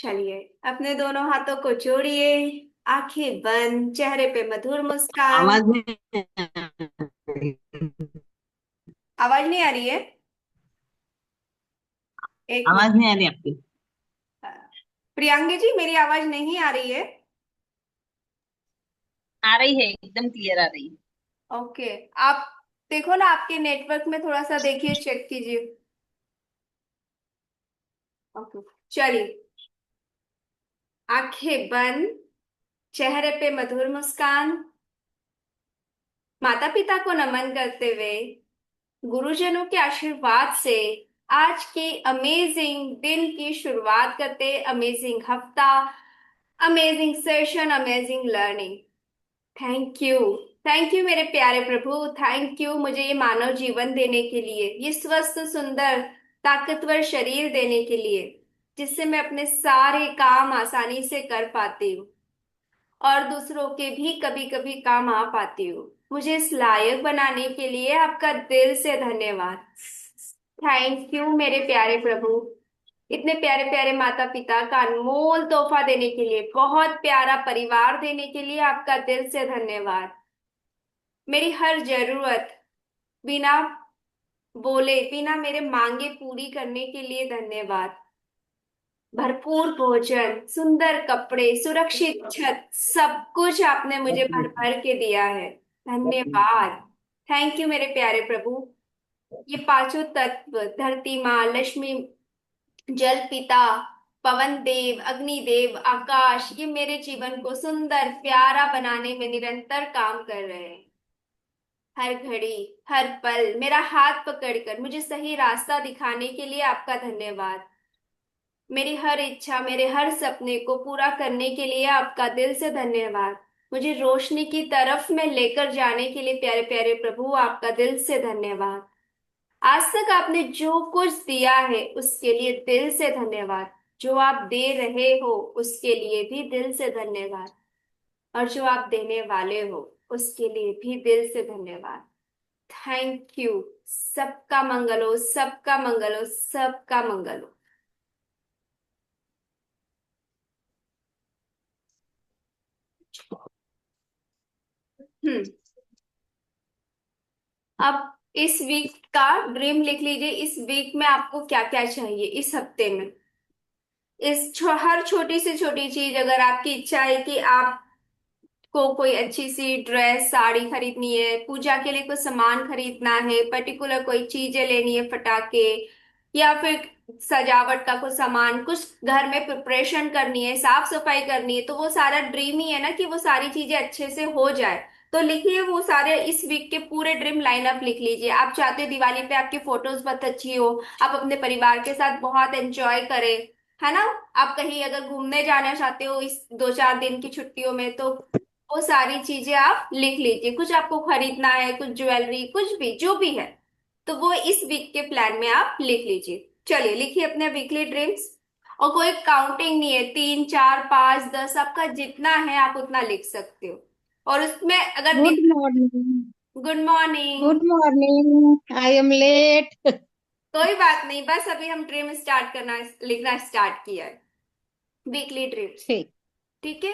चलिए, अपने दोनों हाथों को जोड़िए। आंखें बंद, चेहरे पे मधुर मुस्कान। आवाज नहीं आ रही। आवाज नहीं आ रही है? एक आवाज मिनट। नहीं आ रही आपकी। प्रियांगी जी, मेरी आवाज नहीं आ रही है? आ रही है, एकदम क्लियर आ रही है। ओके। आप देखो ना, आपके नेटवर्क में थोड़ा सा देखिए, चेक कीजिए। ओके। चलिए, आंखें बंद, चेहरे पे मधुर मुस्कान। माता पिता को नमन करते हुए, गुरुजनों के आशीर्वाद से आज के अमेजिंग दिन की शुरुआत करते। अमेजिंग हफ्ता, amazing session, amazing learning. Thank you. Thank you मेरे प्यारे प्रभु, थैंक यू मुझे ये मानव जीवन देने के लिए, ये स्वस्थ सुंदर ताकतवर शरीर देने के लिए, जिससे मैं अपने सारे काम आसानी से कर पाती हूँ और दूसरों के भी कभी कभी काम आ पाती हूँ। मुझे इस लायक बनाने के लिए आपका दिल से धन्यवाद। थैंक यू मेरे प्यारे प्रभु, इतने प्यारे प्यारे माता पिता का अनमोल तोहफा देने के लिए, बहुत प्यारा परिवार देने के लिए आपका दिल से धन्यवाद। मेरी हर जरूरत बिना बोले, बिना मेरे मांगे पूरी करने के लिए धन्यवाद। भरपूर भोजन, सुंदर कपड़े, सुरक्षित छत, सब कुछ आपने मुझे भर भर के दिया है। धन्यवाद। थैंक यू मेरे प्यारे प्रभु। ये पांचों तत्व, धरती माँ, लक्ष्मी, जल पिता, पवन देव, अग्नि देव, आकाश, ये मेरे जीवन को सुंदर प्यारा बनाने में निरंतर काम कर रहे हैं। हर घड़ी, हर पल मेरा हाथ पकड़कर मुझे सही रास्ता दिखाने के लिए आपका धन्यवाद। मेरी हर इच्छा, मेरे हर सपने को पूरा करने के लिए आपका दिल से धन्यवाद। मुझे रोशनी की तरफ में लेकर जाने के लिए प्यारे प्यारे प्रभु आपका दिल से धन्यवाद। आज तक आपने जो कुछ दिया है उसके लिए दिल से धन्यवाद। जो आप दे रहे हो उसके लिए भी दिल से धन्यवाद। और जो आप देने वाले हो उसके लिए भी दिल से धन्यवाद। Thank you. सबका मंगल हो, सबका मंगल हो, सबका मंगल हो। हम्म। अब इस वीक का ड्रीम लिख लीजिए। इस वीक में आपको क्या क्या चाहिए, इस हफ्ते में। हर छोटी से छोटी चीज, अगर आपकी इच्छा है कि आप को कोई अच्छी सी ड्रेस साड़ी खरीदनी है, पूजा के लिए कुछ सामान खरीदना है, पर्टिकुलर कोई चीजें लेनी है, पटाखे, या फिर सजावट का कुछ सामान, कुछ घर में प्रिपरेशन करनी है, साफ सफाई करनी है, तो वो सारा ड्रीम ही है ना कि वो सारी चीजें अच्छे से हो जाए। तो लिखिए वो सारे, इस वीक के पूरे ड्रीम लाइनअप लिख लीजिए। आप चाहते हो दिवाली पे आपकी फोटोज बहुत अच्छी हो, आप अपने परिवार के साथ बहुत एंजॉय करें, है ना। आप कहीं अगर घूमने जाना चाहते हो इस 2-4 दिन की छुट्टियों में, तो वो सारी चीजें आप लिख लीजिए। कुछ आपको खरीदना है, कुछ ज्वेलरी, कुछ भी जो भी है, तो वो इस वीक के प्लान में आप लिख लीजिए। चलिए, लिखिए अपने वीकली ड्रीम्स। और कोई काउंटिंग नहीं है, 3, 4, 5, 10, आपका जितना है आप उतना लिख सकते हो। और उसमें अगर good morning. Good morning. Good morning, I am late. कोई बात नहीं, बस अभी हम ड्रीम स्टार्ट करना, लिखना स्टार्ट किया है, वीकली ड्रीम्स। ठीक। ठीक है।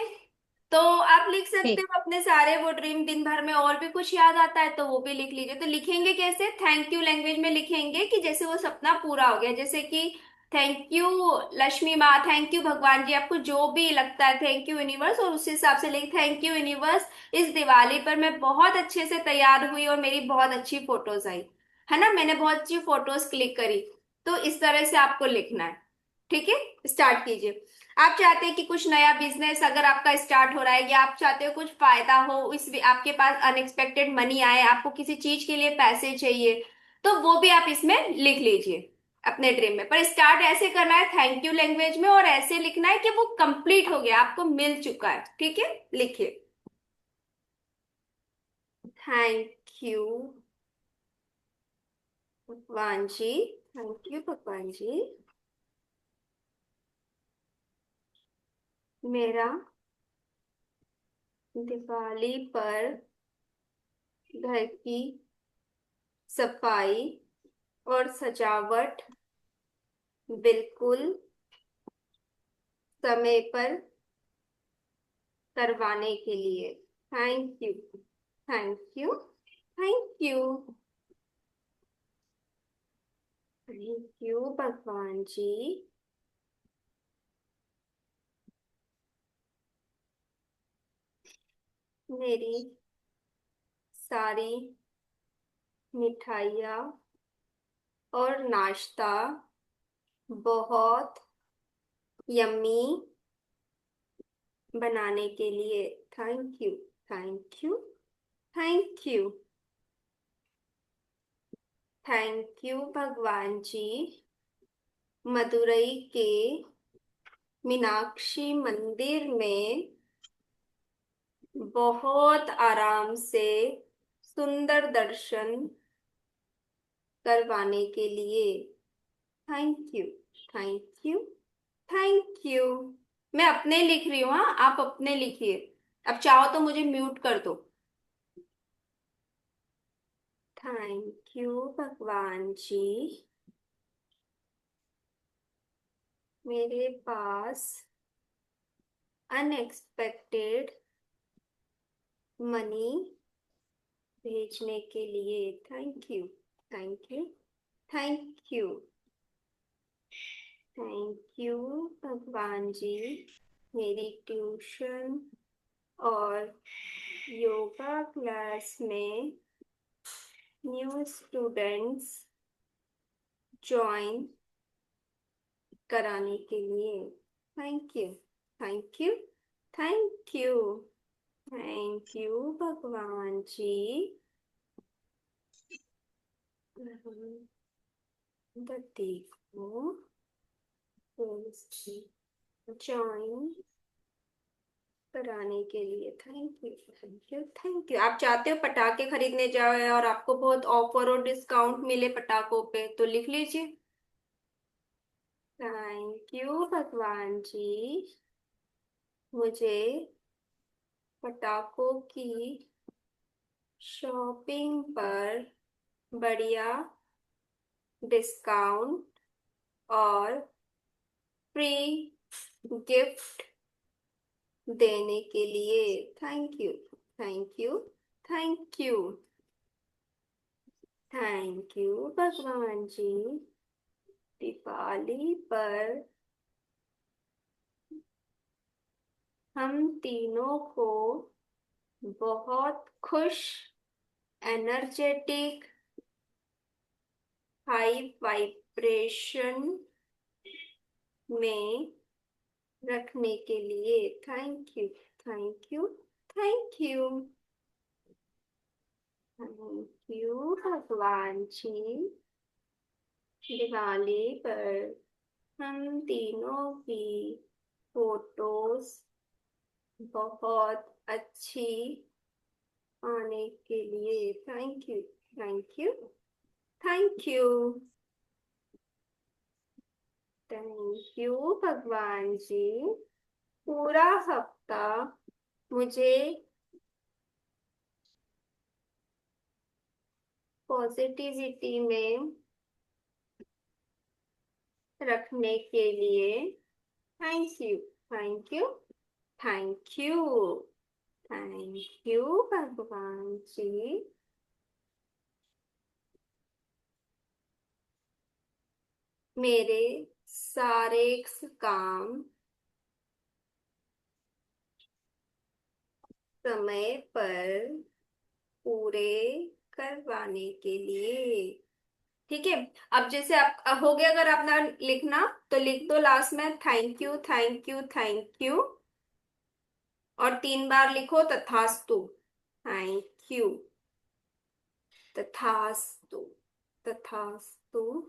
तो आप लिख सकते ठीक। हो अपने सारे वो ड्रीम। दिन भर में और भी कुछ याद आता है तो वो भी लिख लीजिए। तो लिखेंगे कैसे? थैंक यू लैंग्वेज में लिखेंगे कि जैसे वो सपना पूरा हो गया, जैसे कि थैंक यू लक्ष्मी माँ, थैंक यू भगवान जी, आपको जो भी लगता है, थैंक यू यूनिवर्स, और उस हिसाब से लिख, थैंक यू यूनिवर्स, इस दिवाली पर मैं बहुत अच्छे से तैयार हुई और मेरी बहुत अच्छी फोटोज आई, है ना, मैंने बहुत अच्छी फोटोज क्लिक करी। तो इस तरह से आपको लिखना है। ठीक है, स्टार्ट कीजिए। आप चाहते हैं कि कुछ नया बिजनेस अगर आपका स्टार्ट हो रहा है, या आप चाहते हो कुछ फायदा हो, इस आपके पास अनएक्सपेक्टेड मनी आए, आपको किसी चीज के लिए पैसे चाहिए, तो वो भी आप इसमें लिख लीजिए अपने ड्रीम में। पर स्टार्ट ऐसे करना है थैंक यू लैंग्वेज में, और ऐसे लिखना है कि वो कंप्लीट हो गया, आपको मिल चुका है। ठीक है, लिखिए। थैंक यू भगवान जी, थैंक यू भगवान जी, मेरा दिवाली पर घर की सफाई और सजावट बिल्कुल समय पर करवाने के लिए। Thank you, thank you, thank you, thank you भगवान जी। मेरी सारी मिठाइयाँ और नाश्ता बहुत यम्मी बनाने के लिए। Thank you, thank you, thank you, thank you भगवान जी। मदुरई के मीनाक्षी मंदिर में बहुत आराम से सुंदर दर्शन करवाने के लिए। Thank you, thank you, thank you. मैं अपने लिख रही हूँ, हाँ, आप अपने लिखिए। अब चाहो तो मुझे म्यूट कर दो। थैंक यू भगवान जी। मेरे पास अनएक्सपेक्टेड मनी भेजने के लिए। Thank you, thank you, thank you, thank you भगवान जी। मेरी ट्यूशन और योगा क्लास में न्यू स्टूडेंट्स ज्वाइन कराने के लिए। Thank you, thank you, thank you, thank you भगवान जी। देखो ज्वाइन कराने के लिए। Thank you, thank you, thank you. आप चाहते हो पटाखे खरीदने जाओ और आपको बहुत ऑफर और डिस्काउंट मिले पटाखों पे, तो लिख लीजिए। थैंक यू भगवान जी। मुझे पटाखों की शॉपिंग पर बढ़िया डिस्काउंट और फ्री गिफ्ट देने के लिए। Thank you, thank you, thank you, thank you भगवान जी। दिवाली पर हम तीनों को बहुत खुश, एनर्जेटिक, हाई वाइब्रेशन में रखने के लिए। Thank you, thank you, thank you, thank you भगवान जी। दिवाली पर हम तीनों की फोटोज बहुत अच्छी आने के लिए। Thank you, thank you, thank you, thank you भगवान जी। पूरा हफ्ता मुझे पॉजिटिविटी में रखने के लिए। Thank you, thank you, thank you, thank you भगवान जी। मेरे सारे काम समय पर पूरे करवाने के लिए। ठीक है। अब जैसे आप हो गया, अगर आपने लिखना तो लिख दो लास्ट में thank you, thank you, thank you, और 3 बार लिखो तथास्तु। थैंक यू, तथास्तु, तथास्तु,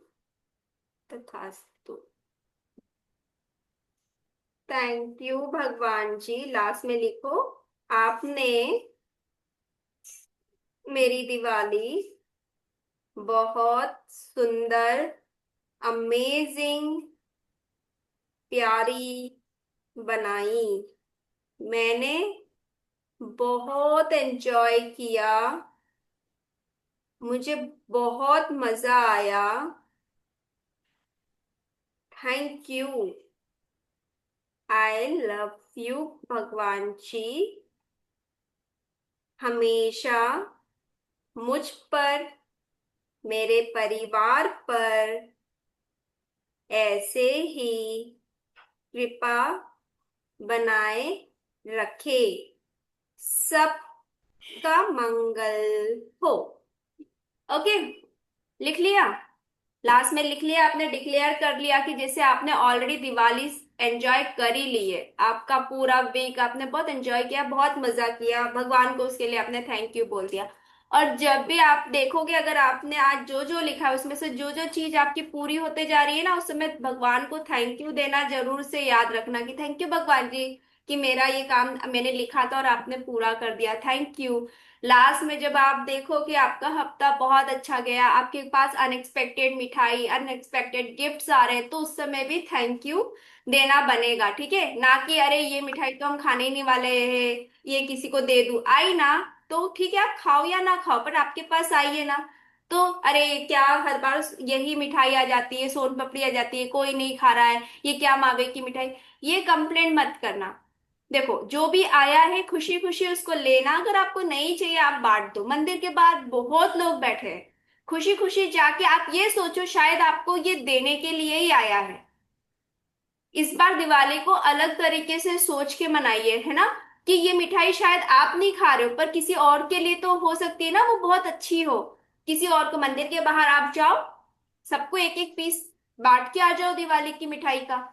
तथास्तु। थैंक यू भगवान जी लास्ट में लिखो। आपने मेरी दिवाली बहुत सुंदर, अमेजिंग, प्यारी बनाई। मैंने बहुत एंजॉय किया। मुझे बहुत मजा आया। Thank you. I love you भगवान जी, हमेशा मुझ पर, मेरे परिवार पर ऐसे ही कृपा बनाए रखे, सबका मंगल हो। ओके, लिख लिया। लास्ट में लिख लिया आपने, डिक्लेयर कर लिया कि जैसे आपने ऑलरेडी दिवाली एंजॉय कर ही ली है, आपका पूरा वीक आपने बहुत एंजॉय किया, बहुत मजा किया, भगवान को उसके लिए आपने थैंक यू बोल दिया। और जब भी आप देखोगे, अगर आपने आज जो जो लिखा है उसमें से जो जो चीज आपकी पूरी होते जा रही है ना, उस समय भगवान को थैंक यू देना जरूर से याद रखना कि थैंक यू भगवान जी कि मेरा ये काम मैंने लिखा था और आपने पूरा कर दिया, थैंक यू। लास्ट में जब आप देखो कि आपका हफ्ता बहुत अच्छा गया, आपके पास अनएक्सपेक्टेड मिठाई, अनएक्सपेक्टेड गिफ्ट्स आ रहे हैं, तो उस समय भी थैंक यू देना बनेगा, ठीक है ना? कि अरे ये मिठाई तो हम खाने ही नहीं वाले हैं, ये किसी को दे दूं, आई ना तो ठीक है, आप खाओ या ना खाओ पर आपके पास आई है ना। तो अरे क्या हर बार यही मिठाई आ जाती है, सोन पापड़ी आ जाती है, कोई नहीं खा रहा है, ये क्या मावे की मिठाई, ये कंप्लेंट मत करना। देखो जो भी आया है खुशी खुशी उसको लेना, अगर आपको नहीं चाहिए आप बांट दो, मंदिर के बाहर बहुत लोग बैठे हैं, खुशी खुशी जाके आप ये सोचो शायद आपको ये देने के लिए ही आया है। इस बार दिवाली को अलग तरीके से सोच के मनाइए, है ना? कि ये मिठाई शायद आप नहीं खा रहे हो पर किसी और के लिए तो हो सकती है ना, वो बहुत अच्छी हो, किसी और को, मंदिर के बाहर आप जाओ, सबको एक एक पीस बांट के आ जाओ दिवाली की मिठाई का,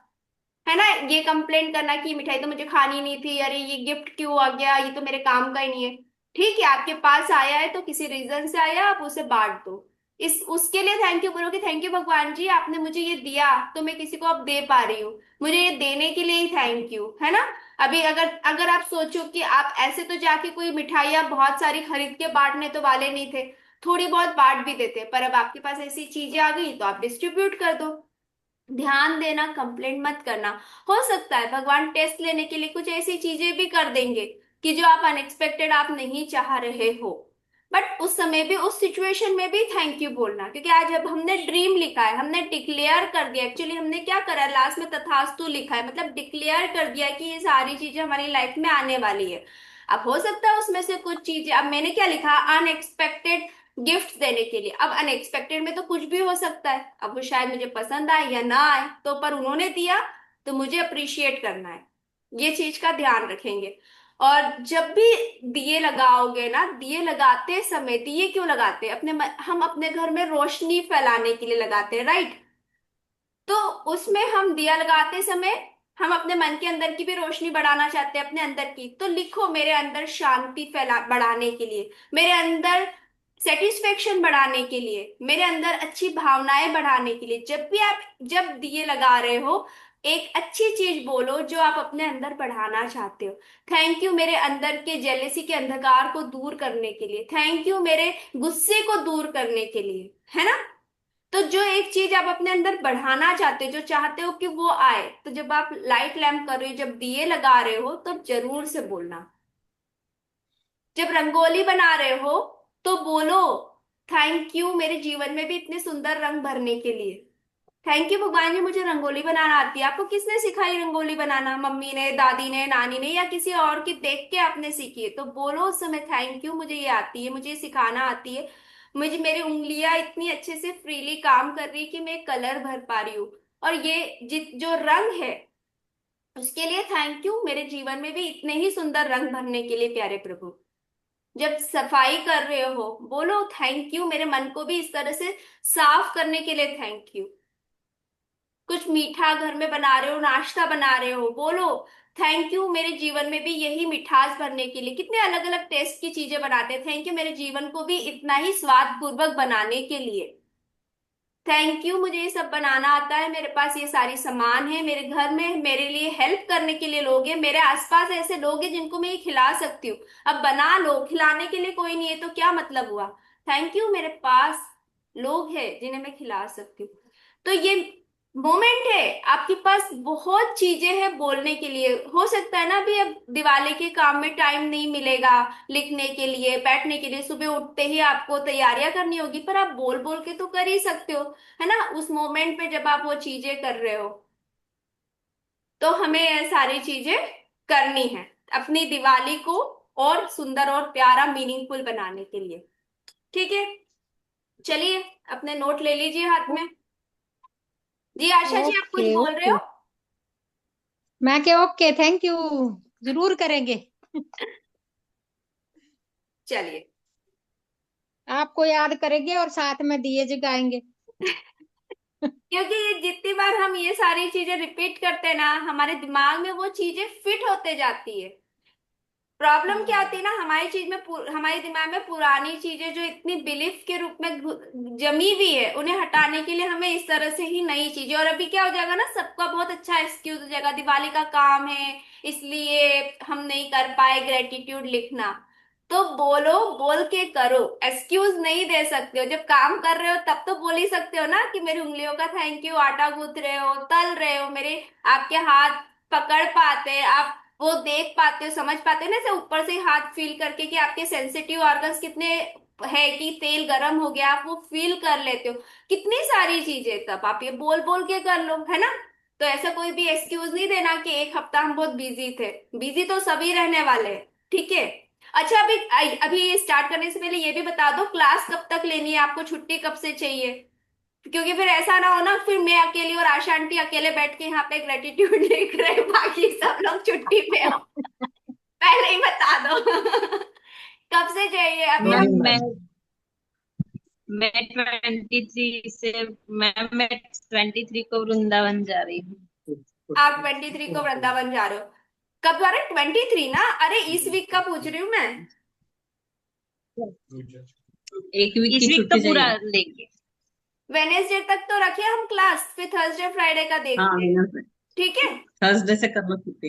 है ना? ये कंप्लेंट करना कि मिठाई तो मुझे खानी नहीं थी, अरे ये गिफ्ट क्यों आ गया, ये तो मेरे काम का ही नहीं है। ठीक है, आपके पास आया है तो किसी रीजन से आया, आप उसे बांट दो। इस उसके लिए थैंक यू बोलो कि थैंक यू भगवान जी, आपने मुझे ये दिया तो मैं किसी को अब दे पा रही हूँ, मुझे ये देने के लिए ही थैंक यू, है ना? अभी अगर अगर आप सोचो कि आप ऐसे तो जाके कोई मिठाइयाँ बहुत सारी खरीद के बांटने तो वाले नहीं थे, थोड़ी बहुत बांट भी देते, पर अब आपके पास ऐसी चीजें आ गई तो आप डिस्ट्रीब्यूट कर दो। ध्यान देना, कंप्लेंट मत करना। हो सकता है भगवान टेस्ट लेने के लिए कुछ ऐसी चीजें भी कर देंगे कि जो आप अनएक्सपेक्टेड, आप नहीं चाह रहे हो, बट उस समय भी, उस सिचुएशन में भी थैंक यू बोलना, क्योंकि आज जब हमने ड्रीम लिखा है, हमने डिक्लेयर कर दिया, एक्चुअली हमने क्या करा है, लास्ट में तथास्तु लिखा है, मतलब डिक्लेयर कर दिया कि ये सारी चीजें हमारी लाइफ में आने वाली है। अब हो सकता है उसमें से कुछ चीजें, अब मैंने क्या लिखा, अनएक्सपेक्टेड गिफ्ट देने के लिए, अब अनएक्सपेक्टेड में तो कुछ भी हो सकता है, अब वो शायद मुझे पसंद आए या ना आए, तो पर उन्होंने दिया तो मुझे अप्रिशिएट करना है, ये चीज का ध्यान रखेंगे। और जब भी दिए लगाओगे ना, दिए लगाते समय, दिए क्यों लगाते हैं, हम अपने घर में रोशनी फैलाने के लिए लगाते हैं, राइट? तो उसमें हम दिया लगाते समय हम अपने मन के अंदर की भी रोशनी बढ़ाना चाहते हैं, अपने अंदर की, तो लिखो मेरे अंदर शांति फैला बढ़ाने के लिए, मेरे अंदर सेटिस्फेक्शन बढ़ाने के लिए, मेरे अंदर अच्छी भावनाएं बढ़ाने के लिए, जब भी आप जब दिए लगा रहे हो एक अच्छी चीज बोलो जो आप अपने अंदर बढ़ाना चाहते हो। थैंक यू मेरे अंदर के जेलेसी के अंधकार को दूर करने के लिए, थैंक यू मेरे गुस्से को दूर करने के लिए, है ना? तो जो एक चीज आप अपने अंदर बढ़ाना चाहते हो, जो चाहते हो कि वो आए, तो जब आप लाइट लैम्प कर रहे हो, जब दिए लगा रहे हो, तो जरूर से बोलना। जब रंगोली बना रहे हो तो बोलो थैंक यू मेरे जीवन में भी इतने सुंदर रंग भरने के लिए, थैंक यू भगवान जी मुझे रंगोली बनाना आती है। आपको किसने सिखाई रंगोली बनाना? मम्मी ने, दादी ने, नानी ने, या किसी और की देख के आपने सीखी है? तो बोलो उस समय थैंक यू मुझे ये आती है, मुझे ये सिखाना आती है, मुझे, मेरी उंगलियां इतनी अच्छे से फ्रीली काम कर रही है कि मैं कलर भर पा रही हूँ, और ये जित जो रंग है उसके लिए थैंक यू, मेरे जीवन में भी इतने ही सुंदर रंग भरने के लिए प्यारे प्रभु। जब सफाई कर रहे हो बोलो थैंक यू, मेरे मन को भी इस तरह से साफ करने के लिए थैंक यू। कुछ मीठा घर में बना रहे हो, नाश्ता बना रहे हो, बोलो थैंक यू मेरे जीवन में भी यही मिठास भरने के लिए। कितने अलग अलग टेस्ट की चीजें बनाते हैं, थैंक यू मेरे जीवन को भी इतना ही स्वाद पूर्वक बनाने के लिए। थैंक यू मुझे ये सब बनाना आता है, मेरे पास ये सारी सामान है, मेरे घर में मेरे लिए हेल्प करने के लिए लोग हैं, मेरे आसपास ऐसे लोग हैं जिनको मैं ये खिला सकती हूँ। अब बना लो, खिलाने के लिए कोई नहीं है तो क्या मतलब हुआ? थैंक यू मेरे पास लोग हैं जिन्हें मैं खिला सकती हूँ। तो ये मोमेंट है, आपके पास बहुत चीजें हैं बोलने के लिए। हो सकता है ना अभी अब दिवाली के काम में टाइम नहीं मिलेगा लिखने के लिए, बैठने के लिए, सुबह उठते ही आपको तैयारियां करनी होगी, पर आप बोल बोल के तो कर ही सकते हो, है ना? उस मोमेंट पे जब आप वो चीजें कर रहे हो। तो हमें ये सारी चीजें करनी है अपनी दिवाली को और सुंदर और प्यारा मीनिंगफुल बनाने के लिए। ठीक है, चलिए अपने नोट ले लीजिए हाथ में। जी आशा जी, आप कुछ ओके बोल रहे हो? ओके। मैं क्या, ओके, थैंक यू। जरूर करेंगे। चलिए। आपको याद करेंगे और साथ में दिए जगाएंगे। क्योंकि ये जितनी बार हम ये सारी चीजें रिपीट करते हैं ना, हमारे दिमाग में वो चीजें फिट होते जाती है। प्रॉब्लम क्या होती है ना, हमारी चीज में हमारे दिमाग में पुरानी चीजें जो इतनी बिलीफ के रूप में जमी हुई है, उन्हें हटाने के लिए हमें इस तरह से ही नई चीजें। और अभी क्या हो जाएगा ना, सबका बहुत अच्छा एक्सक्यूज हो जाएगा, दिवाली का काम है इसलिए हम नहीं कर पाए ग्रेटिट्यूड लिखना। तो बोलो, बोल के करो, एक्सक्यूज नहीं दे सकते हो। जब काम कर रहे हो तब तो बोल ही सकते हो ना कि मेरी उंगलियों का थैंक यू, आटा गूंथ रहे हो, तल रहे हो, मेरे आपके हाथ पकड़ पाते हैं, आप वो देख पाते हो, समझ पाते हो ना, ऐसे ऊपर से हाथ फील करके कि आपके सेंसिटिव ऑर्गन्स कितने है, कि तेल गर्म हो गया, आप वो फील कर लेते हो। कितनी सारी चीजें तब आप ये बोल बोल के कर लो, है ना। तो ऐसा कोई भी एक्सक्यूज नहीं देना कि एक हफ्ता हम बहुत बिजी थे। बिजी तो सभी रहने वाले हैं, ठीक है। अच्छा, अभी अभी स्टार्ट करने से पहले ये भी बता दो, क्लास कब तक लेनी है आपको, छुट्टी कब से चाहिए? क्योंकि फिर ऐसा ना हो ना, फिर मैं अकेली और आशा आंटी अकेले बैठ के यहाँ पे ग्रेटिट्यूड लिख रहे हैं, बाकी सब लोग छुट्टी पे हो। पहले ही बता दो। कब से चाहिए अभी मैम आप? मैं 23 से मैं 23 को वृंदावन जा रही हूँ। आप 23 को वृंदावन जा रहे हो? कब जा रहे हो? 23 ना? अरे इस वीक का पूछ रही हूँ मैं। एक वीक इस की वीक तो छुट्टी पूरा चाहिए लेंगे। वेनेसडे तक तो रखे हम क्लास, फिर थर्सडे फ्राइडे का हाँ, देखते हैं। ठीक है। थर्सडे से कर लो छुट्टी।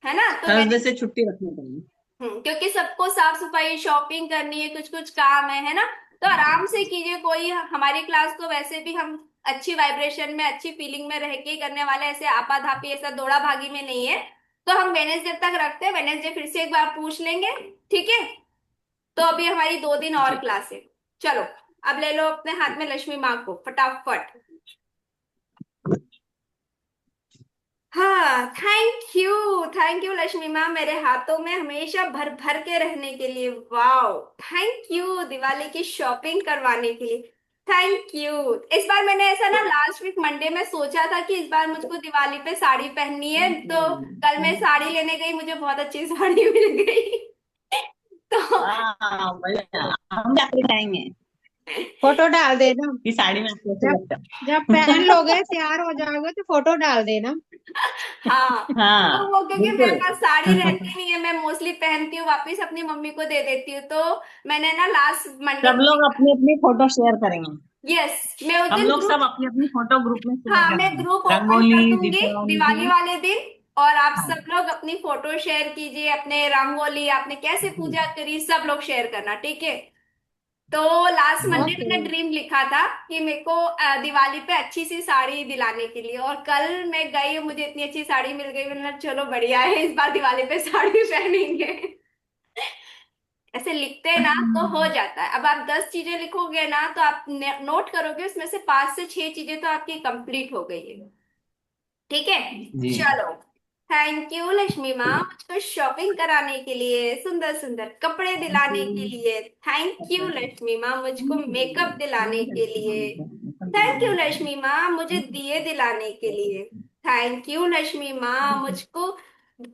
है ना, तो थर्सडे से छुट्टी रखनी पड़ेगी। क्योंकि सबको साफ सफाई शॉपिंग करनी है, कुछ कुछ काम है ना। तो आराम से कीजिए, कोई हमारी क्लास तो वैसे भी हम अच्छी वाइब्रेशन में अच्छी फीलिंग में रह के ही करने वाले, ऐसे आपाधापी ऐसा दौड़ा भागी में नहीं है। तो हम वेनेसडे तक रखते हैं, वेनेसडे फिर से एक बार पूछ लेंगे। ठीक है। तो अभी हमारी 2 दिन और ठीक। क्लास है। चलो, अब ले लो अपने हाथ में लक्ष्मी माँ को फटाफट। हाँ, थैंक यू लक्ष्मी माँ, मेरे हाथों में हमेशा भर भर के रहने के लिए। वाओ, थैंक यू दिवाली की शॉपिंग करवाने के लिए। Thank you. इस बार मैंने ऐसा ना लास्ट वीक मंडे में सोचा था कि इस बार मुझको दिवाली पे साड़ी पहननी है, तो कल मैं साड़ी लेने गई, मुझे बहुत अच्छी साड़ी मिल गई। तो हाँ बढ़िया, हम जाके दिखाएंगे फोटो डाल देना। कि साड़ी में आपको अच्छा जब लगता जब है। पहन लोगे, तैयार हो जाओगे तो फोटो डाल देना। हाँ, तो हाँ वो क्योंकि मेरे बिल्कुल। पास साड़ी रहती नहीं है, मैं मोस्टली पहनती हूँ वापिस अपनी मम्मी को दे देती हूँ, तो मैंने ना लास्ट मंडे सब को। लोग अपनी अपनी फोटो शेयर करेंगे। यस, मैं उस हम दिन लोग सब ग्रुप, अपनी अपनी फोटो ग्रुप में शेयर हाँ मैं करेंगे। ग्रुप ओपन कर रंगोली दूंगी दीपावली दिवाली की। वाले दिन। और आप हाँ सब लोग अपनी फोटो शेयर कीजिए, अपने रंगोली आपने कैसे जी। पूजा करी, सब लोग शेयर करना, ठीक है। तो लास्ट मंडे ओके। मैंने ड्रीम लिखा था कि मेरे को दिवाली पे अच्छी सी साड़ी दिलाने के लिए, और कल मैं गई, मुझे इतनी अच्छी साड़ी मिल गई, मैंने कहा, चलो बढ़िया है, इस बार दिवाली पे साड़ी पहनेंगे। ऐसे लिखते हैं ना तो हो जाता है। अब आप 10 चीजें लिखोगे ना, तो आप नोट करोगे, उसमें से 5 से 6 चीजें तो आपकी कंप्लीट हो गई है। ठीक है। जी। चलो, थैंक यू लक्ष्मी माँ, मुझको शॉपिंग कराने के लिए, सुंदर सुंदर कपड़े दिलाने के लिए। थैंक यू लक्ष्मी माँ, मुझको मेकअप दिलाने के लिए। थैंक यू लक्ष्मी माँ, मुझे दिए दिलाने के लिए। थैंक यू लक्ष्मी माँ, मुझको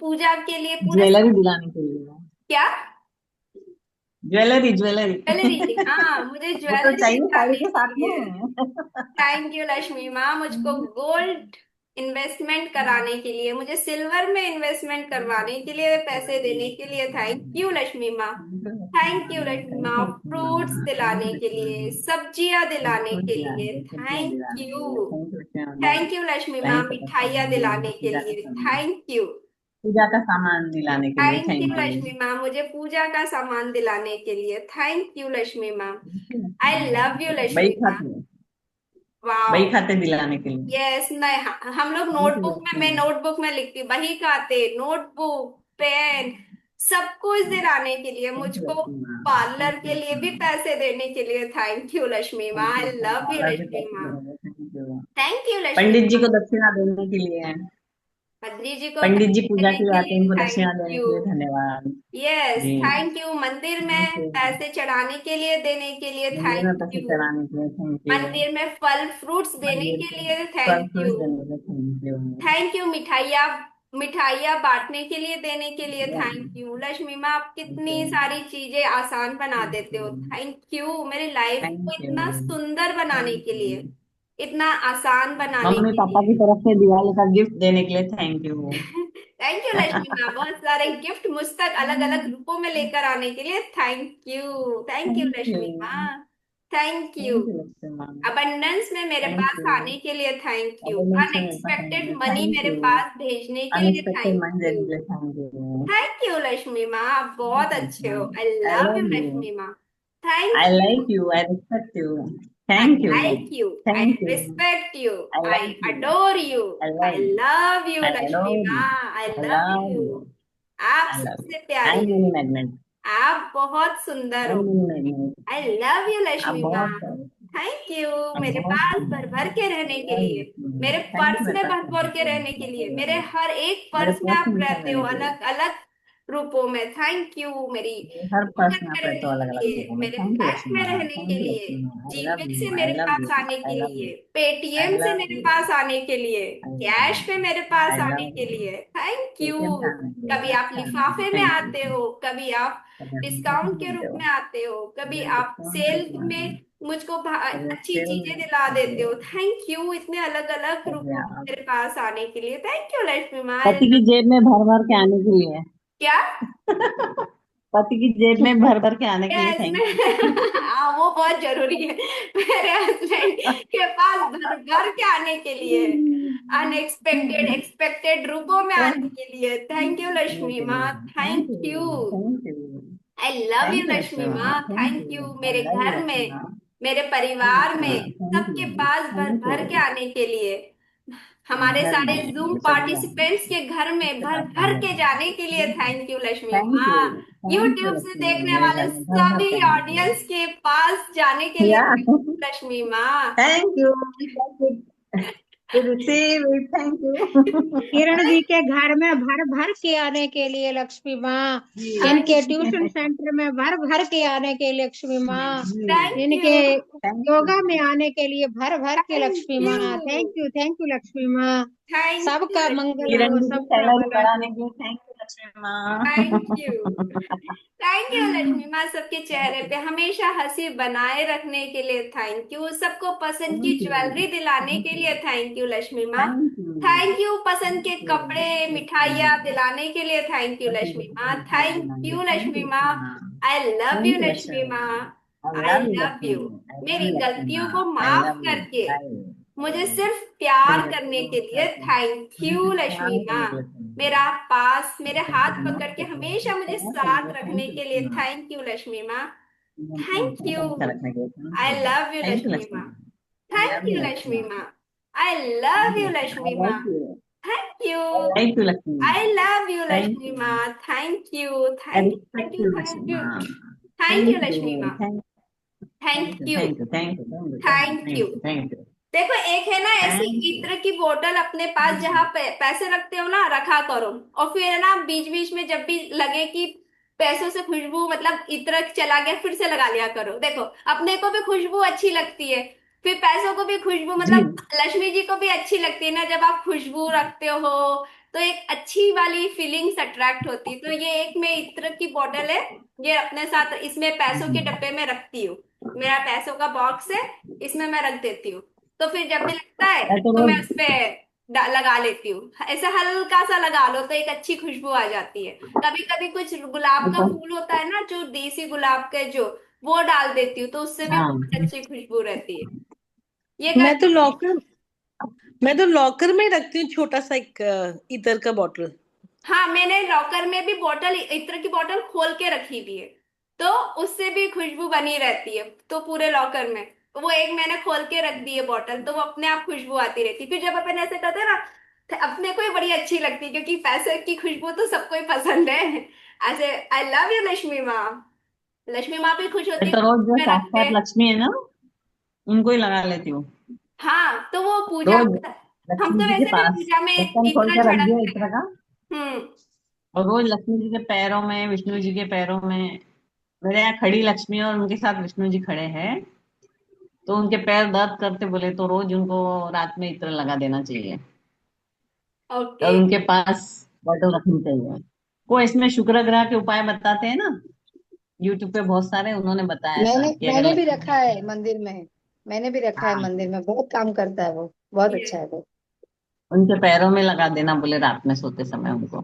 पूजा के लिए पूरे ज्वेलरी दिलाने के लिए। क्या, ज्वेलरी ज्वेलरी। ज्वेलरी, हाँ मुझे वो तो ज्वेलरी चाहिए साड़ी दिलाने के के साथ लिए। में। थैंक यू लक्ष्मी माँ, मुझको गोल्ड इन्वेस्टमेंट कराने के लिए, मुझे सिल्वर में इन्वेस्टमेंट करवाने के लिए, पैसे देने के लिए। थैंक यू लक्ष्मी माँ। थैंक यू लक्ष्मी माँ, फ्रूट्स दिलाने के लिए, सब्जियां दिलाने के लिए। Thank you. Thank you Lakshmi माँ, मिठाइयाँ दिलाने के लिए। Thank you. पूजा का सामान दिलाने के लिए thank you thank you. Lakshmi माँ, मुझे पूजा का सामान दिलाने के लिए। थैंक यू लक्ष्मी माँ। आई लव यू बही लक्ष्मी माँ। खाते, वाओ। बही खाते दिलाने के लिए। यस, नहीं हम लोग थैंक यू नोटबुक में, लक्ष्मी मैं मैम। नोटबुक में लिखती हूँ, बही खाते, नोटबुक, पेन, सब कुछ दिलाने के लिए, थैंक यू मुझको Lakshmi ma'am. Parlour thank you के लिए लक्ष्मी भी मैम। पैसे देने के लिए। थैंक यू लक्ष्मी माँ, thank you I love you parlour भी लक्ष्मी पैसे माँ। देंगे, thank you. Thank you Lakshmi pandit ji माँ। को दक्षिणा देने के लिए है। मंत्री जी को पंडित जी पैसे पूजा देने के लिए के आते हैं, लिए उनको थैंक दक्षिणा देने यू। के लिए धन्यवाद। यस, जी। Thank you. मंदिर थैंक में यू। पैसे चढ़ाने के लिए, देने के लिए मंदिर थैंक में पैसे यू। चढ़ाने के लिए थैंक यू। मंदिर में फल फ्रूट्स देने मंदिर के को लिए फल थैंक फ्रूट यू। देने के लिए थैंक यू। Thank you. मिठाइयाँ, मिठाइयाँ बांटने के लिए, देने के लिए थैंक यू। लक्ष्मी माँ, आप थैंक कितनी यू। सारी चीजें आसान बना देते हो, थैंक यू। मेरी लाइफ को थैंक इतना यू। सुंदर बनाने थैंक के यू। लिए, इतना आसान बनाने मम्मी के पापा लिए। की तरफ से दिवाली का गिफ्ट देने के लिए thank you. Thank you Lakshmi माँ, बहुत सारे गिफ्ट मुझ तक अलग अलग रूपों में लेकर आने के लिए thank you thank you. Lakshmi माँ, thank you. Thank you Lakshmi ma'am. Abundance में मेरे थैंक पास यू। आने के लिए थैंक यू। अबंडेंस में मेरे पास आने के अनएक्सपेक्टेड लिए मनी थैंक मेरे यू। पास भेजने के लिए अनएक्सपेक्टेड थैंक मनी देने यू। के लिए thank you. Thank you Lakshmi माँ, आप बहुत अच्छे हो। I I love you love you. Lakshmi माँ। Thank I you. Like you. I respect you. I thank you. Like you. I thank you. Respect you. I I like you. Adore you. I love I you. Love you I Lakshmi adore you. माँ। I I love love you. You. आप I love you. सबसे आई प्यारी एम हो। Mini magnet. आप बहुत सुंदर आई हो। एम mini magnet. I love you आप लक्ष्मी माँ। बहुत थैंक यू आप मेरे बहुत पास भर भर के आई रहने के लव लिए, यू। मेरे थैंक यू पर्स मेरे में पास भर भर के रहने के लिए, मेरे हर एक मेरे पर्स में पर्स आप में रहते हो रहने के लिए। अलग अलग रूपों में। थैंक यू मेरी हर पर्स पॉकेट में में आप रहते रहने हो के अलग अलग लिए, लोगों में। मेरे थैंक यू बैग लक्ष्मी में माँ। रहने के थैंक यू लिए, लक्ष्मी माँ। आई लव जीपे से यू। मेरे आई लव पास यू। आने आई के लव लिए, यू। पेटीएम आई से लव मेरे यू। पास आने के लिए, आई लव कैश यू। पे मेरे पास आई आने लव के यू। लिए थैंक यू। पेटीएम से आने के लिए कभी आप थैंक यू। लिफाफे में थैंक आते यू। हो, कभी आप डिस्काउंट के रूप में आते हो, कभी आप सेल में मुझको अच्छी चीजें दिला देते हो। थैंक यू इतने अलग अलग रूपों में मेरे पास आने के लिए। थैंक यू लक्ष्मी माँ। पति की जेब में भर भर के आने के लिए। क्या? पति की जेब में भर भर के आने के लिए यस थैंक मैं यू। हाँ, वो बहुत जरूरी है। मेरे हस्बैंड के पास भर भर के आने के लिए, अनएक्सपेक्टेड एक्सपेक्टेड रूपों में आने के लिए थैंक यू लक्ष्मी माँ। Thank thank you. You. Thank you. I love you thank you Lakshmi Lakshmi माँ। माँ। Thank thank you. यू आई मेरे लव यू घर लक्ष्मी में, माँ। मेरे परिवार थैंक में, यू। थैंक सबके यू। पास भर थैंक भर के यू। आने के लिए, हमारे घर सारे में जूम मेरे परिवार में पार्टिसिपेंट्स के घर में सबके भर पास भर आने के के जाने के लिए लिए thank you Lakshmi thank you. माँ। थैंक यू यूट्यूब से लक्ष्मी माँ। देखने मेरे घर वाले में भर भर सभी के आने के लिए। ऑडियंस के पास जाने के लिए या thank you, लक्ष्मी माँ। Thank you. To receive it. Thank you. Kiran ji के घर में भर भर के आने के लिए लक्ष्मी माँ, इनके ट्यूशन सेंटर में भर भर के आने के लिए लक्ष्मी माँ, थैंक इनके यू। Thank you. योगा में आने के लिए भर भर के थैंक लक्ष्मी यू। माँ। थैंक यू लक्ष्मी माँ। थैंक यू सबका लक्ष्मी मंगल माँ। किरण हो, जी की सबका सैलरी भला बढ़ाने हो। के लिए थैंक यू लक्ष्मी माँ। Thank you. Thank you Lakshmi माँ, सबके चेहरे पे हमेशा हंसी बनाए रखने के लिए थैंक यू। सबको पसंद की थैंक यू। ज्वेलरी दिलाने थैंक के यू। लिए थैंक यू लक्ष्मी माँ। Thank you. थैंक यू पसंद के थैंक यू कपड़े लक्ष्मी मिठाइयाँ माँ। दिलाने के लिए थैंक यू पसंद के लक्ष्मी माँ। कपड़े मिठाई थैंक दिलाएंगे यू थैंक लक्ष्मी यू माँ। लक्ष्मी माँ। I love thank you you Lakshmi Lakshmi माँ। माँ। I I love you love Lakshmi you. माँ। आई लव मेरी यू लक्ष्मी गलतियों माँ। को आई माफ लव यू। करके आई मुझे आई सिर्फ मेरी प्यार करने गलतियों के को लिए करके थैंक मुझे यू सिर्फ लक्ष्मी प्यार माँ। करने के लिए थैंक यू। मेरा पास मेरे मेरी हाथ गलतियों को पकड़ माफ के करके मुझे हमेशा सिर्फ मुझे प्यार करने के साथ लिए रखने थैंक यू के लिए लक्ष्मी माँ। थैंक यू लक्ष्मी माँ। मुझे थैंक हमेशा यू। अच्छा रखने के लिए thank I you. Love you thank you Lakshmi Lakshmi माँ। माँ। I thank love you you Lakshmi Lakshmi माँ। माँ। I thank love you you Lakshmi माँ। लक्ष्मी आई माँ। Like you. Thank you. I like you Lakshmi माँ। I love you thank Lakshmi you. माँ। Thank you I thank you thank respect you you Lakshmi thank you. माँ। Thank you thank you. Lakshmi माँ। Thank thank thank you. You. Thank you. Thank you. Thank you. Thank you. Thank you. Thank you. देखो एक है ना ऐसी thank you. इत्र की बोतल, अपने पास जहाँ पैसे रखते हो ना रखा करो, और फिर है ना बीच बीच में जब भी लगे कि पैसों से खुशबू मतलब इत्र चला गया, फिर से लगा लिया करो। देखो अपने को भी खुशबू अच्छी लगती है, फिर पैसों को भी खुशबू जी। मतलब लक्ष्मी जी को भी अच्छी लगती है ना, जब आप खुशबू रखते हो तो एक अच्छी वाली फीलिंग्स अट्रैक्ट होती है। तो ये एक में इत्र की बोतल है, ये अपने साथ इसमें पैसों के डब्बे में रखती हूँ। मेरा पैसों का बॉक्स है, इसमें मैं रख देती हूँ। तो फिर जब भी लगता है मैं तो तो मैं रोज उस पे लगा लेती हूँ। ऐसे हल्का सा लगा लो तो एक अच्छी खुशबू आ जाती है। कभी कभी कुछ गुलाब का फूल होता है ना, जो देसी गुलाब के जो, वो डाल देती हूँ तो उससे भी हाँ। बहुत अच्छी खुशबू रहती है। ये मैं तो करती हूँ। लॉकर में रखती हूँ छोटा सा एक इतर का बॉटल। हाँ, मैंने लॉकर में भी बोतल, इत्र की बोतल खोल के रखी हुई है, तो उससे भी खुशबू बनी रहती है। तो पूरे लॉकर में वो एक मैंने खोल के रख दी है बोतल, तो वो अपने आप खुशबू आती रहती है। फिर जब अपन ऐसे करते हैं ना, तो अपने को ही बड़ी अच्छी लगती है, क्योंकि पैसे की खुशबू तो सबको ही पसंद है। ऐसे आई लव यू लक्ष्मी माँ। लक्ष्मी माँ भी खुश होती मैं है तो रोज जो में रखते साक्षात हैं। लक्ष्मी है ना, उनको ही लगा लेती हूँ। हाँ, तो वो पूजा रोज हम लक्ष्मी तो जी के वैसे भी पास पूजा में ढक्कन खोल इत्र के रख दिया छिड़कते इत्र हैं। का, हम्म। और रोज लक्ष्मी जी के पैरों में, विष्णु जी के पैरों में, मेरे यहाँ खड़ी लक्ष्मी और उनके साथ विष्णु जी खड़े हैं, तो उनके पैर दर्द करते बोले तो रोज उनको रात में इत्र लगा देना चाहिए, ओके। और उनके पास बॉटल रखनी चाहिए। वो इसमें शुक्र ग्रह के उपाय बताते हैं ना, यूट्यूब पे बहुत सारे उन्होंने बताया मैंने था कि अगर मैंने भी लक्ष्मी रखा है जी, मंदिर में। मैंने भी रखा है हाँ, मंदिर में, बहुत काम करता है वो, बहुत ये अच्छा है वो। उनके पैरों में लगा देना बोले रात में सोते समय उनको।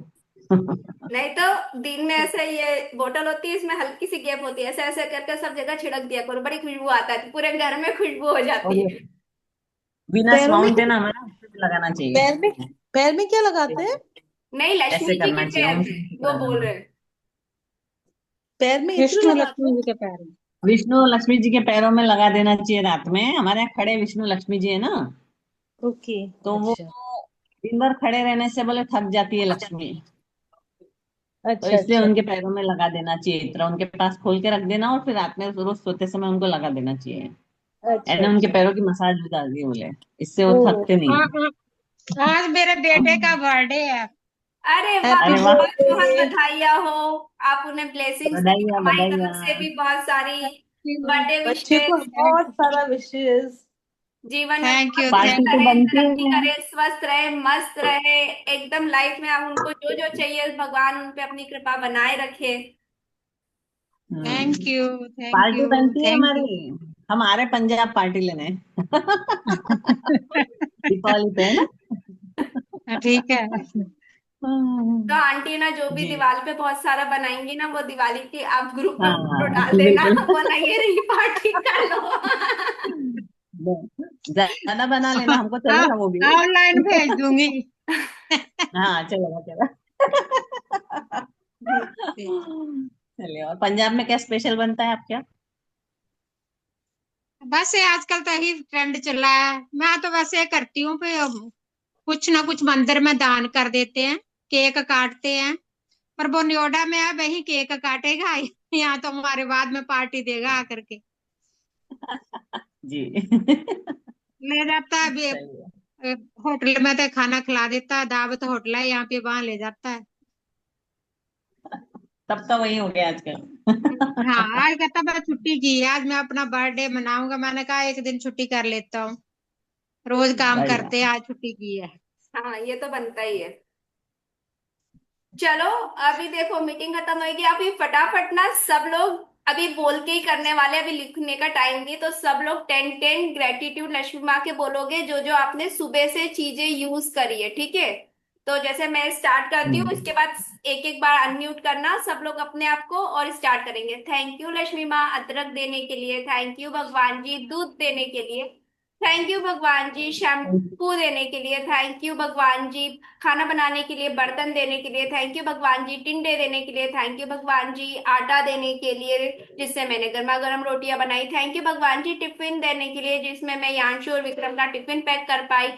नहीं तो दिन में ऐसे ये बोतल होती है, इसमें हल्की सी गैप होती है, ऐसे ऐसे करके सब जगह छिड़क दिया करो, बड़ी खुशबू आता है, पूरे घर में खुशबू हो और जाती ये है। वीनस पैरों में माउंटेन हमारा उस पे भी लगाना पैर में चाहिए। पैर में क्या लगाते हैं? नहीं, ऐसे लक्ष्मी जी के करना चाहिए, पैर ओम में शांति वो बोल प्राणायाम। रहे हैं। पैर में इत्र विष्णु लगाते लक्ष्मी हैं? जी के पैर में। विष्णु और लक्ष्मी जी के पैरों में लगा देना चाहिए रात में। हमारे यहाँ खड़े विष्णु लक्ष्मी जी है ना, ओके। तो वो अच्छा दिन भर खड़े रहने से बोले थक जाती है लक्ष्मी, तो अच्छा इसलिए अच्छा। उनके पैरों में लगा देना चाहिए इत्र, उनके पास खोल के रख देना, और फिर रात में रोज सोते समय उनको लगा देना चाहिए। अच्छा यानी उनके अच्छा। पैरों की मसाज हो जाती है बोले, इससे वो ओ थकते नहीं। आज मेरे बेटे का बर्थडे है। अरे वाह, हैप्पी अरे वाह, बहुत बहुत बर्थडे। बधाइयाँ हो। आप उन्हें ब्लेसिंग्स दें, बधाइयाँ हमारी तरफ से बधाइयाँ। भी बहुत सारी बर्थडे बच्चे को विशेष। बहुत सारा विशेष। जीवन में थैंक बहुत यू खुश पार्टी थैंक तो रहे, बनती तरक्की है। करे, स्वस्थ रहे, मस्त रहे, एकदम लाइफ में आप उनको जो जो चाहिए भगवान उन पे अपनी कृपा बनाए रखे। हम्म, यू थैंक पार्टी यू बनती है थैंक यू। हमारी। हम आ रहे पंजाब पार्टी लेने। दीपावली पे है ना। ठीक है। तो आंटी ना जो भी जी, दिवाली पे बहुत सारा बनाएंगी ना, वो दिवाली की आप ग्रुप में फोटो हाँ डाल देना, बिल्कुल। वो ना ये रही पार्टी कर लो। ज्यादा बना लेना, हमको चलेगा वो भी। ऑनलाइन भेज दूंगी। हाँ चलेगा चलेगा। चलिए, और पंजाब में क्या स्पेशल बनता है आपके यहाँ? बस ये आजकल तो यही ट्रेंड चला है। मैं तो वैसे ये करती हूँ कि कुछ ना कुछ मंदिर में दान कर देते हैं, केक काटते हैं। पर वो न्योडा में है, वही केक काटेगा। यहाँ तो हमारे बाद में पार्टी देगा आकर के। जी। ले जाता है सही है। होटल में तो खाना खिला देता है, दावत होटल है यहाँ पे, वहां ले जाता है। तब तो वही हो गया आजकल। हाँ, आज कहता मैं छुट्टी की है, आज मैं अपना बर्थडे मनाऊंगा। मैंने कहा एक दिन छुट्टी कर लेता हूँ, रोज काम बढ़िया। करते हैं, आज छुट्टी की है। हाँ, ये तो बनता ही है। चलो, अभी देखो मीटिंग खत्म होगी, अभी फटाफट ना सब लोग अभी बोल के ही करने वाले, अभी लिखने का टाइम नहीं, तो सब लोग 10 10 ग्रेटिट्यूड लक्ष्मी माँ के बोलोगे, जो जो आपने सुबह से चीजें यूज करी है, ठीक है? तो जैसे मैं स्टार्ट करती हूँ, इसके बाद एक एक बार अनम्यूट करना सब लोग अपने आप को, और स्टार्ट करेंगे। थैंक यू लक्ष्मी माँ अदरक देने के लिए, थैंक यू भगवान जी दूध देने के लिए, थैंक यू भगवान जी शैम्पू देने के लिए, थैंक यू भगवान जी खाना बनाने के लिए बर्तन देने के लिए, थैंक यू भगवान जी टिंडे देने के लिए, थैंक यू भगवान जी आटा देने के लिए जिससे मैंने गर्मा गर्म रोटियां बनाई, थैंक यू भगवान जी टिफिन देने के लिए जिसमें मैं यांशु और विक्रम का टिफिन पैक कर पाई,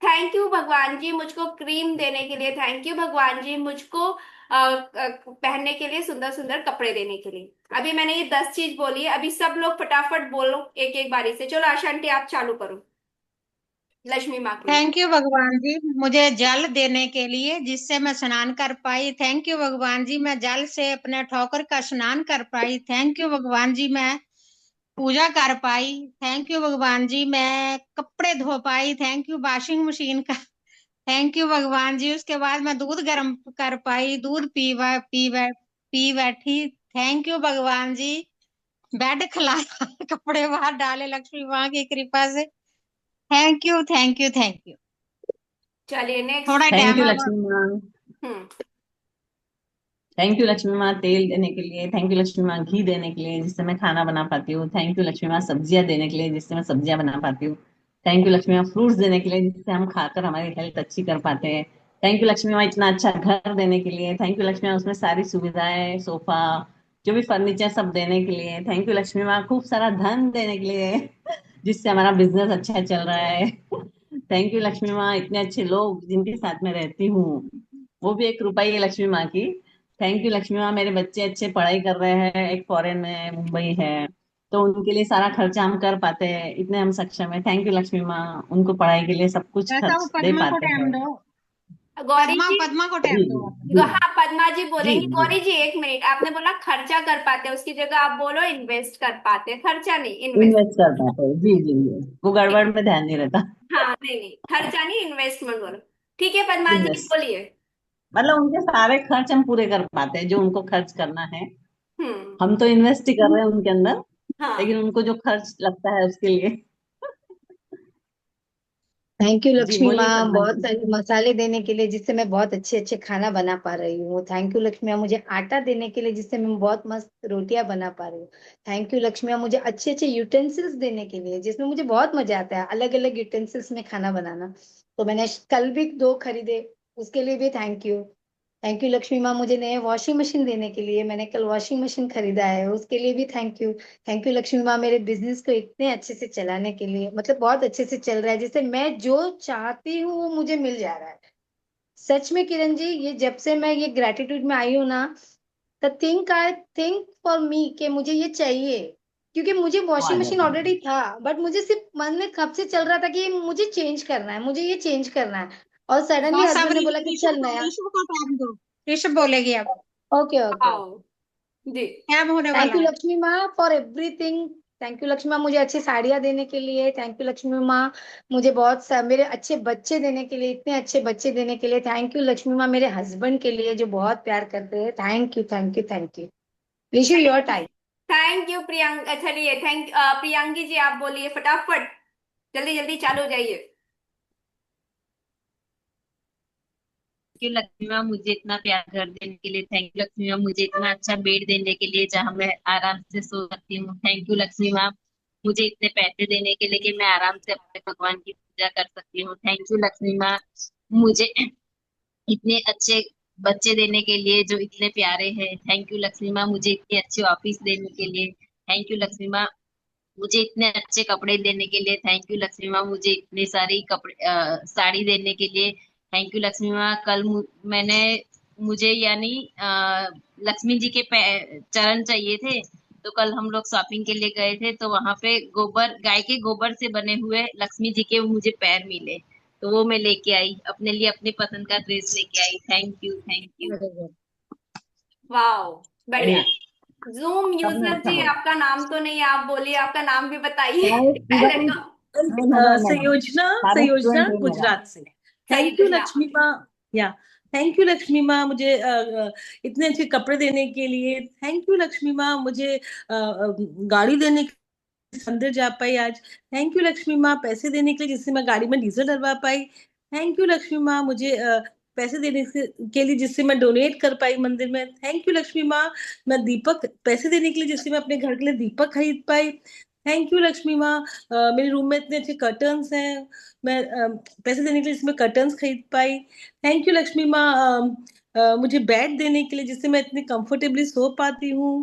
थैंक यू भगवान जी मुझको क्रीम देने के लिए, थैंक यू भगवान जी मुझको पहनने के लिए सुंदर सुंदर कपड़े देने के लिए। अभी मैंने ये 10 चीज बोली है, अभी सब लोग फटाफट बोलो एक एक बारी से। चलो आशा आंटी आप चालू करो लक्ष्मी माँ के लिए। थैंक यू भगवान जी मुझे जल देने के लिए, जिससे मैं स्नान कर पाई। थैंक यू भगवान जी मैं जल से अपने ठोकर का स्नान कर पाई। थैंक यू भगवान जी मैं पूजा कर पाई। थैंक यू भगवान जी मैं कपड़े धो पाई। थैंक यू वॉशिंग मशीन का। थैंक यू भगवान जी उसके बाद मैं दूध गर्म कर पाई, दूध पी बैठी। थैंक यू भगवान जी बेड खिलाया, कपड़े बाहर डाले लक्ष्मी माँ की कृपा से। Thank you thank you thank you. चलिए थोड़ा नेक्स्ट। थैंक टाइम यू अब। लक्ष्मी माँ। हम्म। थैंक यू लक्ष्मी माँ तेल देने के लिए, थैंक यू लक्ष्मी माँ घी देने के लिए जिससे मैं खाना बना पाती हूँ, थैंक यू लक्ष्मी माँ सब्जियां देने के लिए जिससे मैं सब्जियां बना पाती हूँ, थैंक यू लक्ष्मी माँ फ्रूट्स देने के लिए जिससे हम खाकर हमारी हेल्थ अच्छी कर पाते हैं, थैंक यू लक्ष्मी माँ इतना अच्छा घर देने के लिए, थैंक यू लक्ष्मी माँ उसमें सारी सुविधाएं सोफा जो भी फर्नीचर सब देने के लिए, थैंक यू लक्ष्मी माँ खूब सारा धन देने के लिए जिससे हमारा बिजनेस अच्छा चल रहा है। थैंक यू लक्ष्मी माँ इतने अच्छे लोग जिनके साथ में रहती हूँ, वो भी एक रुपए है लक्ष्मी माँ की। थैंक यू लक्ष्मी माँ मेरे बच्चे अच्छे पढ़ाई कर रहे हैं, एक फॉरेन में मुंबई है, तो उनके लिए सारा खर्चा हम कर पाते हैं, इतने हम सक्षम है। थैंक यू लक्ष्मी माँ, उनको पढ़ाई के लिए सब कुछ ऐसा वो खर्च दे पद्मा को पाते टाइम हैं। दो। गौरी पद्मा जी, पद्मा को जी टाइम दो आप। जी हाँ पद्मा जी जी बोलेंगी। जी। गौरी जी एक मिनट, आपने बोला खर्चा कर पाते हैं, उसकी जगह आप बोलो इन्वेस्ट कर पाते हैं। खर्चा नहीं, इन्वेस्ट। इन्वेस्ट कर पाते हैं, जी जी जी, वो गड़बड़ में ध्यान नहीं रहता। हाँ नहीं नहीं, खर्चा नहीं, इन्वेस्टमेंट बोलो। ठीक है पद्मा जी इन्वेस्ट, बोलिए। मतलब उनके सारे खर्च हम पूरे कर पाते हैं जो उनको खर्च करना है। हम्म। हम तो इन्वेस्ट ही कर रहे हैं उनके अंदर, हाँ। लेकिन उनको जो खर्च लगता है उसके लिए। थैंक यू जी लक्ष्मी बोलिए माँ, पद्मा बहुत जी। सारे मसाले देने के लिए जिससे मैं बहुत अच्छे अच्छे खाना बना पा रही हूँ। थैंक यू लक्ष्मी माँ, मुझे आटा देने के लिए जिससे मैं बहुत मस्त रोटियां बना पा रही हूँ। थैंक यू लक्ष्मी माँ, मुझे अच्छे अच्छे यूटेंसिल्स देने के लिए जिसमें मुझे बहुत मजा आता है अलग अलग यूटेंसिल्स में खाना बनाना। तो मैंने कल भी 2 खरीदे, उसके लिए भी thank you. Thank you Lakshmi माँ, मुझे नए वॉशिंग मशीन देने के लिए, मैंने कल वॉशिंग मशीन खरीदा है, उसके लिए भी thank you. Thank you Lakshmi माँ, मेरे बिजनेस को इतने अच्छे से चलाने के लिए, मतलब बहुत अच्छे से चल रहा है, जिससे मैं जो चाहती हूँ वो मुझे मिल जा रहा है। सच में किरण जी, ये जब से मैं ये ग्रेटिट्यूड में आई हूँ ना, the think I think for me कि मुझे ये चाहिए। क्योंकि मुझे आ वॉशिंग मशीन जाता ऑलरेडी था, बट मुझे सिर्फ मन में कब से चल रहा था कि ये मुझे चेंज करना है, मुझे ये चेंज करना है। और सडनली बस अब हस्बैंड ने बोला कि चल नया। ऋषभ को टाइम दो। ऋषभ बोलेगी अब। Okay okay. आओ जी। क्या होने थैंक वाला यू है? लक्ष्मी माँ for everything. Thank you Lakshmi माँ, मुझे अच्छी साड़ियाँ देने के लिए। थैंक यू लक्ष्मी माँ, मुझे मेरे अच्छे बच्चे देने के लिए, इतने अच्छे बच्चे देने के लिए। थैंक यू लक्ष्मी माँ, मेरे हस्बैंड के लिए जो बहुत प्यार करते हैं। Thank you thank you thank you. Wish you your time. Thank you Priyanka, चलिए प्रियंकी जी आप बोलिए फटाफट, जल्दी जल्दी चालू हो जाइए। यू लक्ष्मी मैम, मुझे इतना प्यार घर देने के लिए। थैंक यू लक्ष्मी मैम, मुझे इतना अच्छा बेड देने के लिए जहाँ मैं आराम से सो सकती हूँ। थैंक यू लक्ष्मी मैम, मुझे इतने पैसे देने के लिए कि मैं आराम से अपने भगवान की पूजा कर सकती हूँ। थैंक यू लक्ष्मी मैम, मुझे इतने अच्छे बच्चे देने के लिए जो इतने प्यारे हैं। थैंक यू लक्ष्मी माँ, मुझे इतनी अच्छी ऑफिस देने के लिए। थैंक यू लक्ष्मी माँ, मुझे इतने अच्छे कपड़े देने के लिए। थैंक यू लक्ष्मी माँ, मुझे इतनी सारी कपड़े साड़ी देने के लिए। थैंक यू लक्ष्मी माँ, मैंने मुझे यानी लक्ष्मी जी के चरण चाहिए थे, तो कल हम लोग शॉपिंग के लिए गए थे, तो वहां पे गोबर, गाय के गोबर से बने हुए लक्ष्मी जी के मुझे पैर मिले, तो वो मैं लेके आई अपने लिए, अपनी पसंद का ड्रेस लेके आई। Thank you thank you. वाह, बढ़िया। बढ़िया, जूम सबने यूजर अच्छा जी बोला। आपका नाम तो नहीं, आप बोलिए, आपका नाम भी बताइए सारे पहले स्टूडेंट, तो। No no no no no, संयोजना, सारे संयोजना स्टूडेंट है मेरा। गुजरात से। सही थैंक यू योजना। लक्ष्मी माँ। या थैंक यू लक्ष्मी माँ, मुझे इतने अच्छे कपड़े देने के लिए। थैंक यू लक्ष्मी माँ, मुझे गाड़ी देने के लिए मंदिर जा पाई आज। थैंक यू लक्ष्मी माँ, पैसे देने के लिए जिससे मैं गाड़ी में डीजल डलवा पाई। थैंक यू लक्ष्मी माँ, मुझे पैसे देने के लिए जिससे मैं डोनेट कर पाई मंदिर में। थैंक यू लक्ष्मी माँ, मैं दीपक पैसे देने के लिए जिससे मैं अपने घर के लिए दीपक खरीद पाई। थैंक यू लक्ष्मी माँ, मेरे रूम में इतने अच्छे कर्टन्स हैं, मैं पैसे देने के लिए इसमें कर्टन्स खरीद पाई। थैंक यू लक्ष्मी माँ, मुझे बेड देने के लिए जिससे मैं इतनी कंफर्टेबली सो पाती हूँ।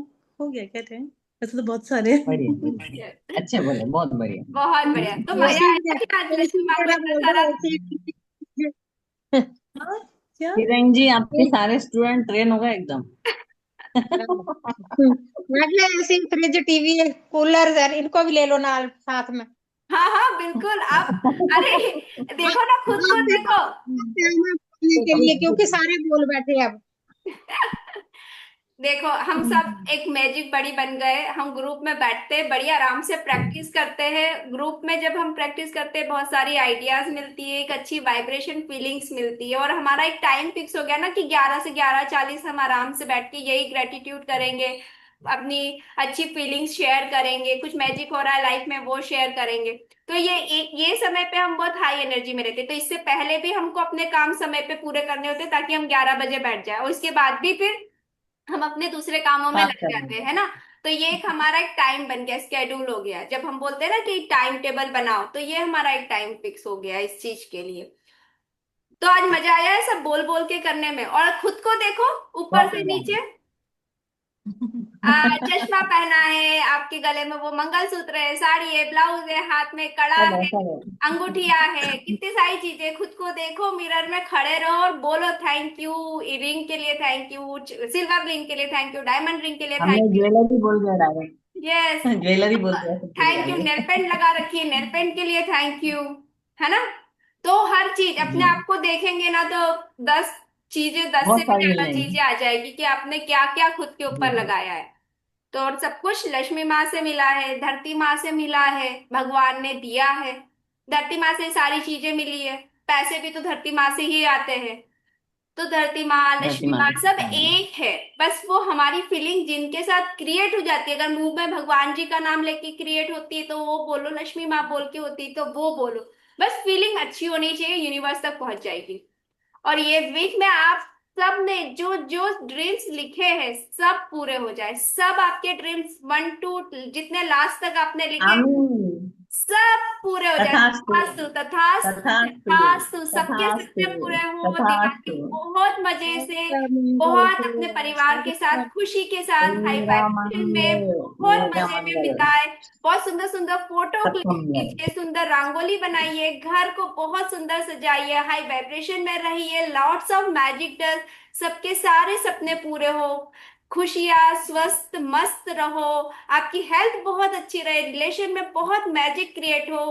हो गया क्या टाइम? ऐसे तो बहुत सारे बढ़िया हैं। बढ़िया, अच्छे बोले, बहुत बढ़िया। बहुत बढ़िया, तो मजा ऐसे आया कि आज ऐसे लक्ष्मी माँ को मेरा इतना बोल सारा। दो ऐसे। हाँ, क्या? किरण जी, आपके सारे स्टूडेंट ट्रेन हो गए एकदम। मतलब ऐसे फ्रिज टीवी कूलर सर इनको भी ले लो ना साथ में। हाँ हाँ बिल्कुल, आप, अरे देखो ना, खुद को आप भी देखो। बोलने के लिए क्योंकि सारे बोल बैठे अब। देखो हम सब एक मैजिक बड़ी बन गए, हम ग्रुप में बैठते हैं, बड़ी आराम से प्रैक्टिस करते हैं। ग्रुप में जब हम प्रैक्टिस करते हैं बहुत सारी आइडियाज मिलती है, एक अच्छी वाइब्रेशन फीलिंग्स मिलती है, और हमारा एक टाइम फिक्स हो गया ना कि 11 से 11:40 हम आराम से बैठ के यही ग्रेटिट्यूड करेंगे, अपनी अच्छी फीलिंग्स शेयर करेंगे, कुछ मैजिक हो रहा है लाइफ में वो शेयर करेंगे। तो ये समय पे हम बहुत हाई एनर्जी में रहते हैं, तो इससे पहले भी हमको अपने काम समय पे पूरे करने होते हैं ताकि हम 11 बजे बैठ जाए, और इसके बाद भी फिर हम अपने दूसरे कामों में बात लग कर रहे जाते हैं। हैं, है ना। तो ये एक हमारा एक टाइम बन गया, स्केड्यूल हो गया। जब हम बोलते हैं ना कि टाइम टेबल बनाओ, तो ये हमारा एक टाइम फिक्स हो गया इस चीज के लिए। तो आज मजा आया है सब बोल बोल के करने में, और खुद को देखो ऊपर बहुत से मजा नीचे। चश्मा पहना है, आपके गले में वो मंगलसूत्र है, साड़ी है, ब्लाउज है, हाथ में कड़ा सब है, है, सब है। अंगूठिया है, कितनी सारी चीजें। खुद को देखो, मिरर में खड़े रहो और बोलो थैंक यू। रिंग के लिए थैंक यू, सिल्वर रिंग के लिए थैंक यू, डायमंड रिंग के लिए थैंक हमने यू। ज्वेलरी बोल दिया डायरेक्ट। यस। ज्वेलरी बोलते हैं सबके थैंक यू, आगे। नेल पेंट लगा रखी है, नेल पेंट के लिए थैंक यू, है ना। तो हर चीज अपने जी, आप को देखेंगे ना तो 10 चीजें, 10 से बहुत भी सारी मिल ज्यादा जाएंगी। चीजें आ जाएगी कि आपने क्या क्या खुद के जी ऊपर जी। लगाया है। तो और सब कुछ लक्ष्मी माँ से मिला है, धरती माँ से मिला है, भगवान ने दिया है। धरती माँ से सारी चीजें मिली है, पैसे भी तो धरती माँ से ही आते हैं। तो धरती माँ, धरती लक्ष्मी माँ माता सब की। एक है। बस वो हमारी फीलिंग जिनके साथ क्रिएट हो जाती है, अगर मुंह में भगवान जी का नाम लेके क्रिएट होती है तो वो बोलो, लक्ष्मी माँ बोल के होती है तो वो बोलो। बस फीलिंग अच्छी होनी चाहिए, यूनिवर्स तक पहुंच जाएगी। और ये वीक में आप सब ने जो जो ड्रीम्स लिखे हैं सब पूरे हो जाए, सब आपके ड्रीम्स 1 to जितने लास्ट तक आपने लिखे आमीन। सब पूरे हो जाए। तथास्तु। तथास्तु तथास्तु तथास्तु। तथास्तु, सबके तथास्तु। सपने पूरे हो, तथास्तु। दिवाली बहुत मजे से, सबका मंगल बहुत अपने हो, परिवार के साथ, सबका खुशी के साथ, हाई मेरा वाइब्रेशन मंगल, में बहुत मेरा मजे में मंगल, बिताए। बहुत सुंदर सुंदर फोटो सबका क्लिक मंगल। कीजिए, सुंदर रंगोली बनाइए, घर को बहुत सुंदर सजाइए, हाई वाइब्रेशन में रहिए, लॉट्स ऑफ मैजिक डस्ट, सबके सारे सपने पूरे हो, खुशियाँ, स्वस्थ मस्त रहो, आपकी हेल्थ बहुत अच्छी रहे, रिलेशन में बहुत मैजिक क्रिएट हो,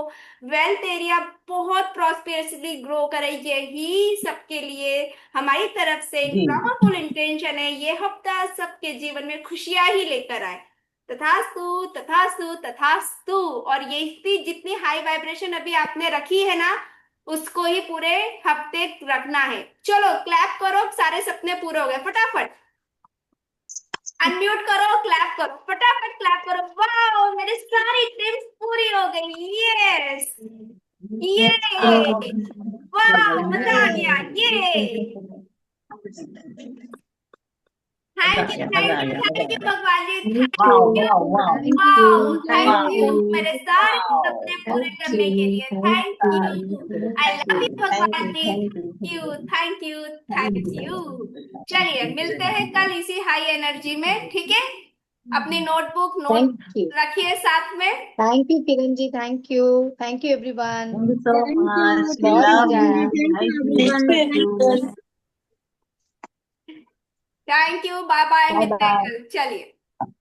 वेल्थ एरिया बहुत प्रॉस्पेरसली ग्रो करे, यही सबके लिए हमारी तरफ से जी पावरफुल इंटेंशन है। ये हफ्ता सबके जीवन में खुशियां ही लेकर आए। तथास्तु तथास्तु तथास्तु। और ये इतनी जितनी हाई वाइब्रेशन अभी आपने रखी है ना, उसको ही पूरे हफ्ते रखना है। चलो क्लैप करो, सारे सपने पूरे हो गए, फटाफट अनम्यूट करो, क्लैप करो, फटाफट क्लैप करो। वाह, मेरी सारी ड्रीम्स पूरी हो गई, यस, ये, वाह, मजा आ गया, ये। थैंक यू मजा थैंक आ यू गया, मजा थैंक आ यू गया। भगवान जी, thank thank wow you, you. Wow wow thank wow, you, thank thank you wow you, मेरे सारे वाओ। सपने पूरे थैंक करने के यू, लिए, thank thank you, you. I thank love thank you you thank भगवान यू जी, thank you thank you thank thank you you thank you. चलिए मिलते हैं थैंक कल इसी हाई एनर्जी में, ठीक है। अपनी नोटबुक थैंक नोट यू, रखिए साथ में। Thank you Kiran ji, thank you everyone, you so much, we बहुत लव मजा यू, आया। Thank you, thank respect you you. Everyone. Thank you, bye bye, bye मिलते हैं बाय। कल, चलिए।